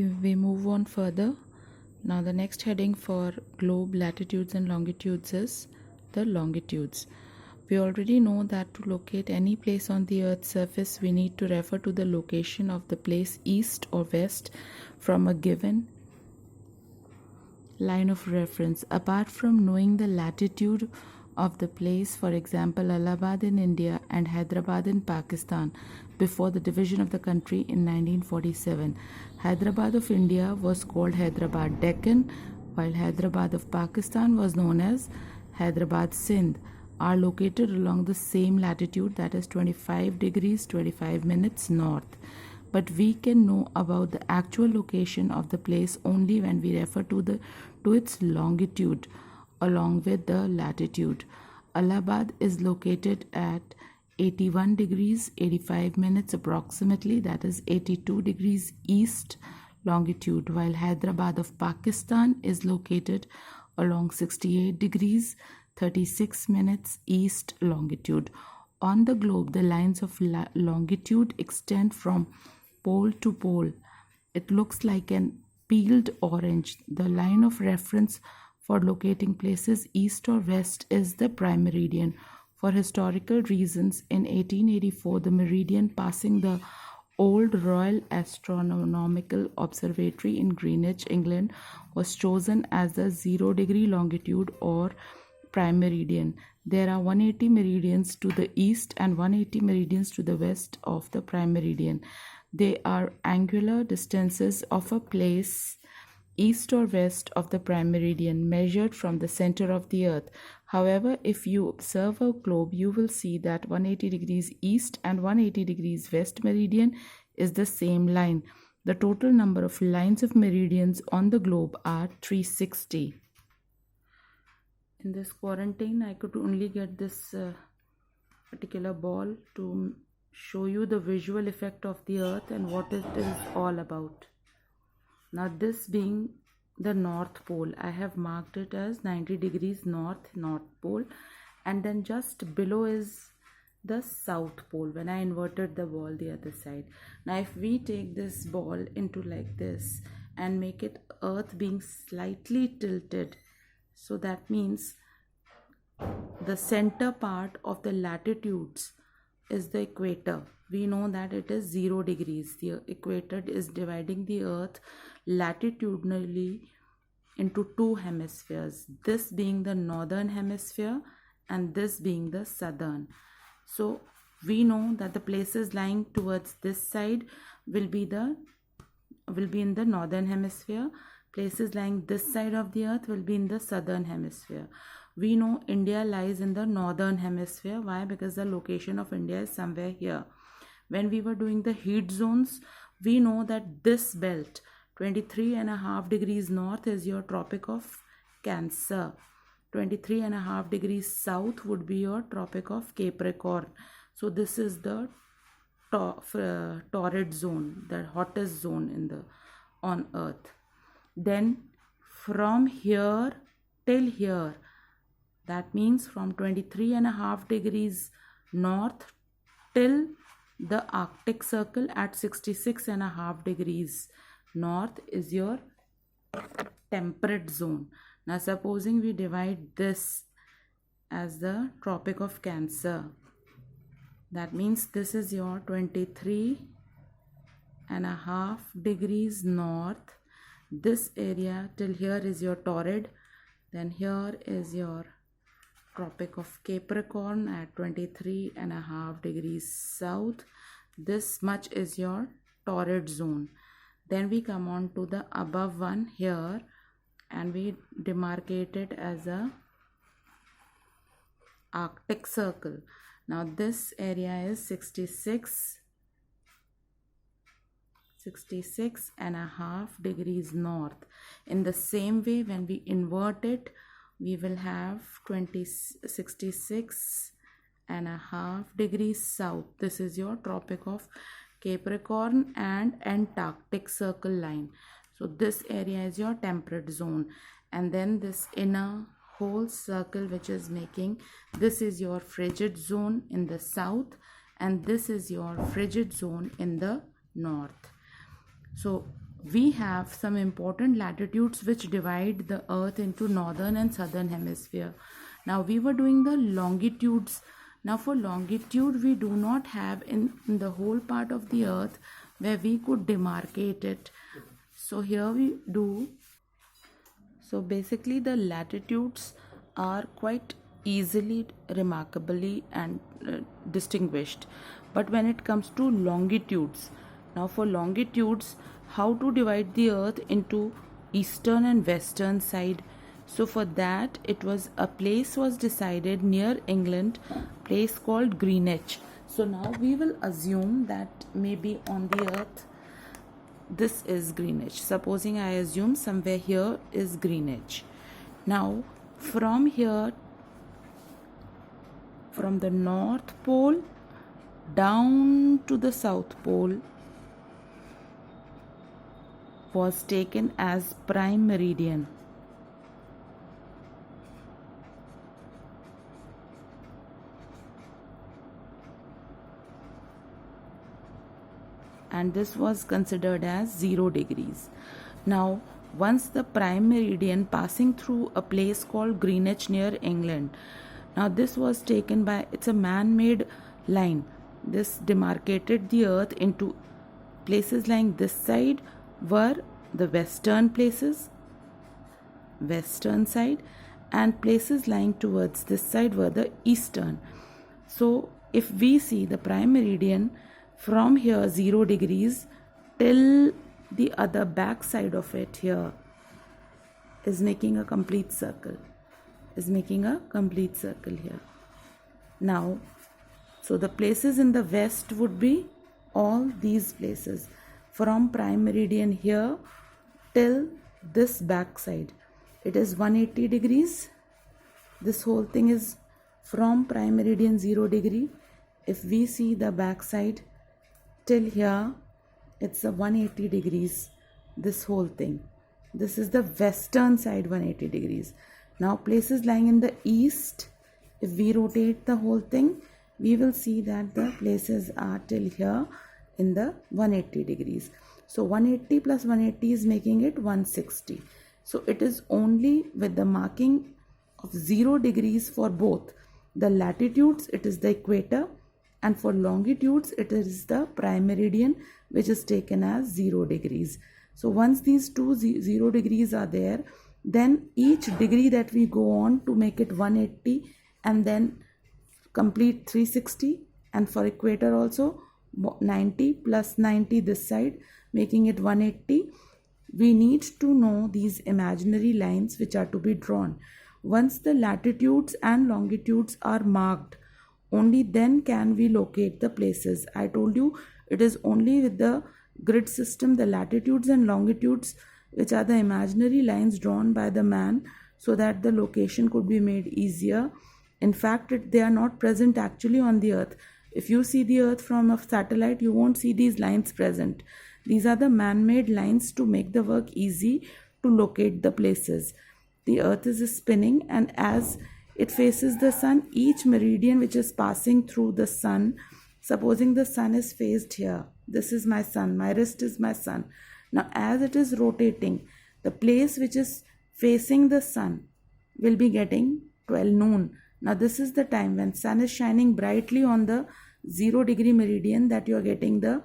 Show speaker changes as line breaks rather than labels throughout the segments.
we move on further. Now the next heading for globe latitudes and longitudes is the longitudes. We already know that to locate any place on the Earth's surface, we need to refer to the location of the place east or west from a given line of reference. Apart from knowing the latitude of the place, for example, Allahabad in India and Hyderabad in Pakistan, before the division of the country in 1947. Hyderabad of India was called Hyderabad Deccan, while Hyderabad of Pakistan was known as Hyderabad Sindh, are located along the same latitude, that is 25 degrees 25 minutes north. But we can know about the actual location of the place only when we refer to its longitude along with the latitude. Allahabad is located at 81 degrees 85 minutes approximately, that is 82 degrees east longitude, while Hyderabad of Pakistan is located along 68 degrees 36 minutes east longitude. On the globe, the lines of longitude extend from pole to pole. It looks like an peeled orange. The line of reference for locating places east or west is the prime meridian. For historical reasons, in 1884, the meridian passing the old Royal Astronomical Observatory in Greenwich, England, was chosen as the 0-degree longitude or prime meridian. There are 180 meridians to the east and 180 meridians to the west of the prime meridian. They are angular distances of a place east or west of the prime meridian measured from the center of the earth. However, if you observe a globe, you will see that 180 degrees east and 180 degrees west meridian is the same line. The total number of lines of meridians on the globe are 360. In this quarantine, I could only get this particular ball to show you the visual effect of the earth and what it is all about. Now, this being the North Pole, I have marked it as 90 degrees North Pole, and then just below is the South Pole when I inverted the ball the other side. Now, if we take this ball into like this and make it earth being slightly tilted, so that means the center part of the latitudes is the equator. We know that it is 0 degrees. The equator is dividing the earth latitudinally into two hemispheres, this being the northern hemisphere and this being the southern. So we know that the places lying towards this side will be in the northern hemisphere. Places lying this side of the earth will be in the southern hemisphere. We know India lies in the northern hemisphere. Why? Because the location of India is somewhere here. When we were doing the heat zones, we know that this belt, 23.5 degrees north, is your Tropic of Cancer. 23.5 degrees south would be your Tropic of Capricorn. So this is the torrid zone, the hottest zone on earth. Then from here till here, that means from 23.5 degrees north till the Arctic Circle at 66.5 degrees north is your temperate zone. Now supposing we divide this as the Tropic of Cancer, that means this is your 23.5 degrees north. This area till here is your torrid. Then here is your Tropic of Capricorn at 23.5 degrees south. This much is your torrid zone. Then we come on to the above one here and we demarcate it as a Arctic Circle. Now this area is 66.5 degrees north. In the same way, when we invert it, we will have 66.5 degrees south. This is your Tropic of Capricorn and Antarctic Circle line. So this area is your temperate zone, and then this inner whole circle which is making, this is your frigid zone in the south, and this is your frigid zone in the north. So we have some important latitudes which divide the earth into northern and southern hemisphere. Now we were doing the longitudes. Now for longitude we do not have in the whole part of the earth where we could demarcate it. So here we do. So basically the latitudes are quite easily, remarkably and distinguished. But when it comes to longitudes, now for longitudes, how to divide the earth into eastern and western side. So for that it was a place was decided near England, place called Greenwich. So now we will assume that maybe on the earth this is Greenwich. Supposing I assume somewhere here is Greenwich. Now from here, from the North Pole down to the South Pole was taken as prime meridian. And this was considered as 0 degrees. Now once the prime meridian passing through a place called Greenwich near England, now this was taken by, it's a man-made line. This demarcated the earth into places lying this side were the western places, western side, and places lying towards this side were the eastern. So if we see the prime meridian from here 0 degrees till the other back side of it here is making a complete circle, here. Now so the places in the west would be all these places from prime meridian here till this back side. It is 180 degrees. This whole thing is from prime meridian 0 degree. If we see the back side till here, it's a 180 degrees, this whole thing. This is the western side 180 degrees. Now places lying in the east, if we rotate the whole thing, we will see that the places are till here in the 180 degrees. So 180 plus 180 is making it 160. So it is only with the marking of 0 degrees for both the latitudes, it is the equator, and for longitudes it is the prime meridian, which is taken as 0 degrees. So once these two 0 degrees are there, then each degree that we go on to make it 180 and then complete 360, and for equator also 90 plus 90 this side making it 180. We need to know these imaginary lines which are to be drawn. Once the latitudes and longitudes are marked, only then can we locate the places. I told you it is only with the grid system, the latitudes and longitudes, which are the imaginary lines drawn by the man so that the location could be made easier. In fact, they are not present actually on the earth. If you see the earth from a satellite, you won't see these lines present. These are the man-made lines to make the work easy to locate the places. The earth is spinning, and as it faces the sun, each meridian which is passing through the sun, supposing the sun is faced here, this is my sun, my wrist is my sun. Now as it is rotating, the place which is facing the sun will be getting 12 noon. Now this is the time when sun is shining brightly on the 0 degree meridian that you are getting the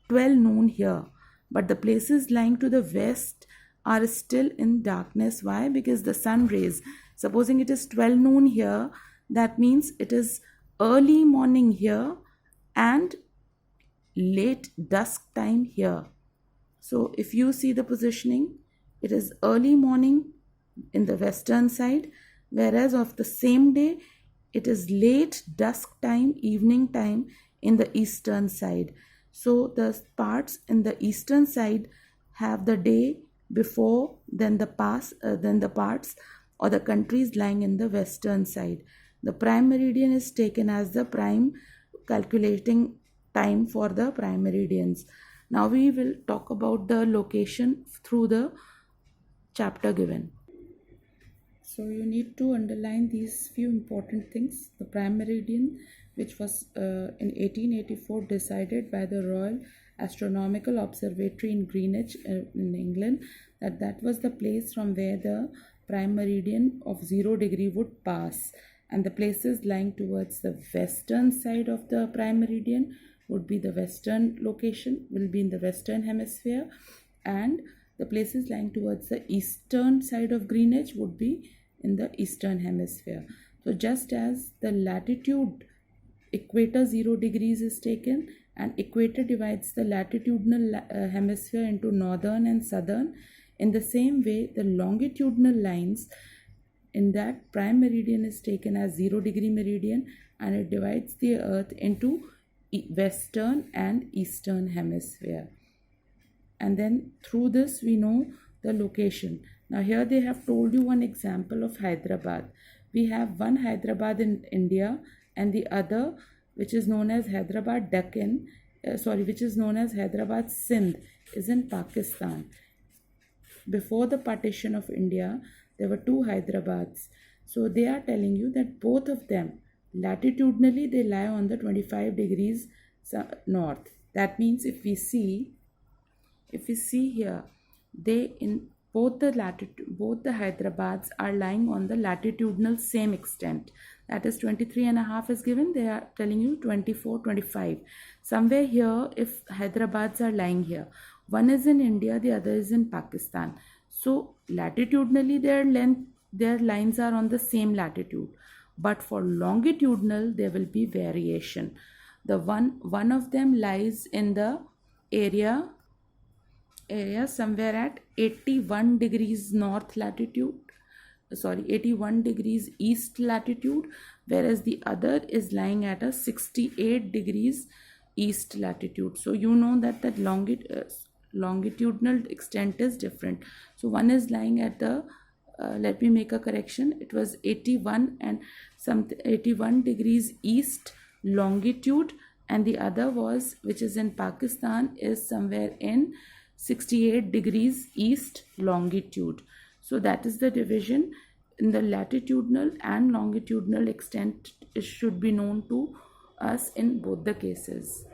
12 noon here. But the places lying to the west are still in darkness. Why? Because the sun rays, supposing it is 12 noon here, that means it is early morning here and late dusk time here. So if you see the positioning, it is early morning in the western side, whereas of the same day it is late dusk time, evening time in the eastern side. So the parts in the eastern side have the day before, then the parts or the countries lying in the western side. The prime meridian is taken as the prime calculating time for the prime meridians. Now we will talk about the location through the chapter given. So you need to underline these few important things. The prime meridian, which was in 1884 decided by the Royal astronomical observatory in Greenwich in England, that was the place from where the prime meridian of 0 degree would pass, and the places lying towards the western side of the prime meridian would be the western location, will be in the western hemisphere, and the places lying towards the eastern side of Greenwich would be in the eastern hemisphere. So just as the latitude equator 0 degrees is taken, and equator divides the latitudinal hemisphere into northern and southern, in the same way the longitudinal lines in that prime meridian is taken as 0 degree meridian, and it divides the earth into western and eastern hemisphere. And then through this we know the location. Now here they have told you one example of Hyderabad. We have one Hyderabad in India, and the other, which is known as Hyderabad Deccan, which is known as Hyderabad Sindh, is in Pakistan. Before the partition of India, there were two Hyderabad's. So they are telling you that both of them, latitudinally, they lie on the 25 degrees north. That means if we see here, they in both the Hyderabad's are lying on the latitudinal same extent. That is 23.5 is given. They are telling you 24, 25. Somewhere here, if Hyderabad's are lying here, one is in India, the other is in Pakistan. So latitudinally, their lines are on the same latitude. But for longitudinal, there will be variation. The one of them lies in the area somewhere at 81 degrees north latitude, 81 degrees east latitude, whereas the other is lying at a 68 degrees east latitude. So you know that longitudinal extent is different. So one is lying at the let me make a correction, it was 81 degrees east longitude, and the other was, which is in Pakistan, is somewhere in 68 degrees east longitude. So that is the division in the latitudinal and longitudinal extent. It should be known to us in both the cases.